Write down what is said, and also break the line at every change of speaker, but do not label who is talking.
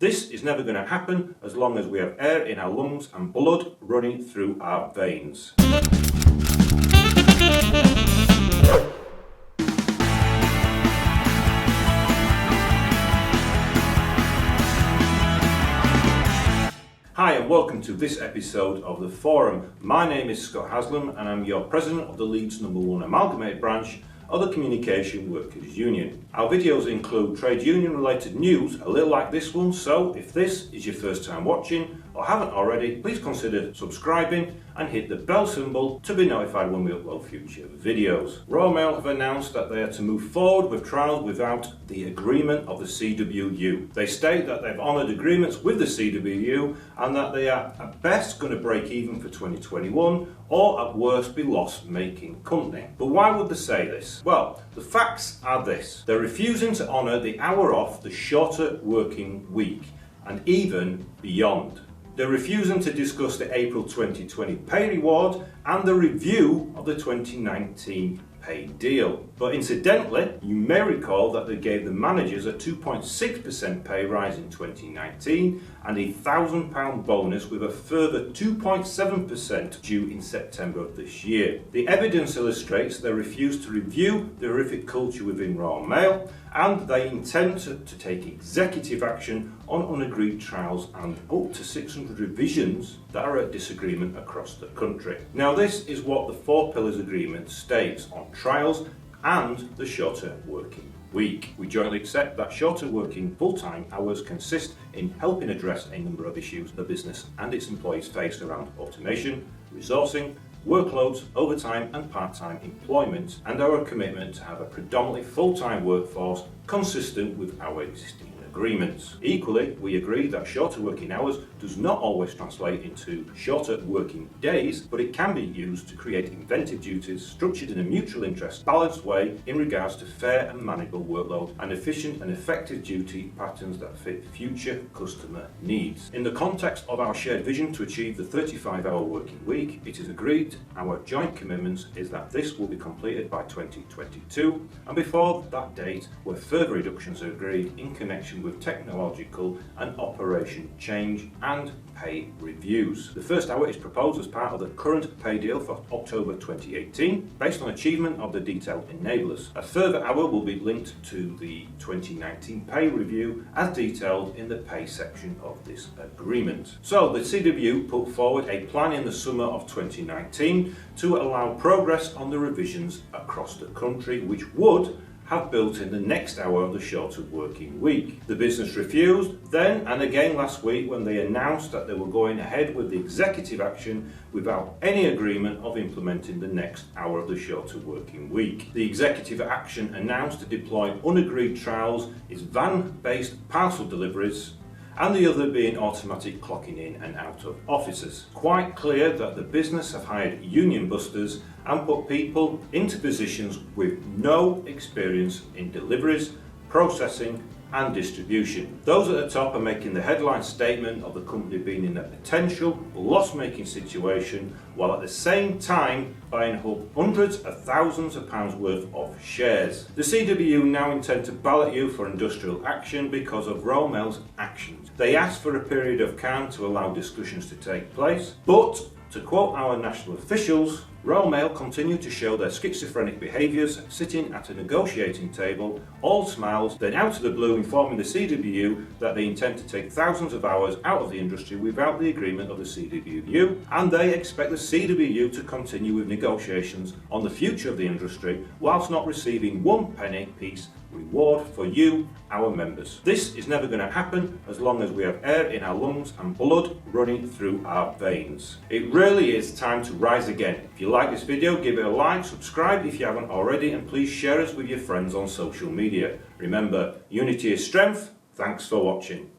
This is never going to happen as long as we have air in our lungs and blood running through our veins. Hi and welcome to this episode of The Forum. My name is Scott Haslam and I'm your President of the Leeds #1 Amalgamated Branch of the Communication Workers Union. Our videos include trade union related news, a little like this one, so if this is your first time watching or haven't already, please consider subscribing and hit the bell symbol to be notified when we upload future videos. Royal Mail have announced that they are to move forward with trials without the agreement of the CWU. They state that they've honoured agreements with the CWU and that they are at best going to break even for 2021 or at worst be loss-making company. But why would they say this? Well, the facts are this. They're refusing to honour the hour off, the shorter working week, and even beyond. They're refusing to discuss the April 2020 pay reward and the review of the 2019 pay deal. But incidentally, you may recall that they gave the managers a 2.6% pay rise in 2019 and a £1,000 bonus with a further 2.7% due in September of this year. The evidence illustrates they refuse to review the horrific culture within Royal Mail and they intend to take executive action on unagreed trials and up to 600 revisions that are at disagreement across the country. Now this is what the 4 Pillars Agreement states on trials and the shorter working week. We jointly accept that shorter working full-time hours consist in helping address a number of issues the business and its employees face around automation, resourcing, workloads, overtime and part-time employment, and our commitment to have a predominantly full-time workforce consistent with our existing agreements. Equally, we agree that shorter working hours does not always translate into shorter working days, but it can be used to create inventive duties structured in a mutual interest, balanced way in regards to fair and manageable workload and efficient and effective duty patterns that fit future customer needs. In the context of our shared vision to achieve the 35-hour working week, it is agreed our joint commitment is that this will be completed by 2022, and before that date, where further reductions are agreed in connection with technological and operation change and pay reviews. The first hour is proposed as part of the current pay deal for October 2018 based on achievement of the detailed enablers. A further hour will be linked to the 2019 pay review as detailed in the pay section of this agreement. So the CWU put forward a plan in the summer of 2019 to allow progress on the revisions across the country, which would have built in the next hour of the shorter working week. The business refused then and again last week when they announced that they were going ahead with the executive action without any agreement of implementing the next hour of the shorter working week. The executive action announced to deploy unagreed trials is van-based parcel deliveries and the other being automatic clocking in and out of offices. Quite clear that the business have hired union busters and put people into positions with no experience in deliveries, processing and distribution. Those at the top are making the headline statement of the company being in a potential loss-making situation while at the same time buying up hundreds of thousands of pounds worth of shares. The CWU now intend to ballot you for industrial action because of Royal Mail's actions. They asked for a period of calm to allow discussions to take place, but to quote our national officials, Royal Mail continue to show their schizophrenic behaviours, sitting at a negotiating table, all smiles, then out of the blue informing the CWU that they intend to take thousands of hours out of the industry without the agreement of the CWU, and they expect the CWU to continue with negotiations on the future of the industry whilst not receiving 1 penny piece reward for you, our members. This is never going to happen as long as we have air in our lungs and blood running through our veins. It really is time to rise again. If you like this video, give it a like, subscribe if you haven't already, and please share us with your friends on social media. Remember, unity is strength. Thanks for watching.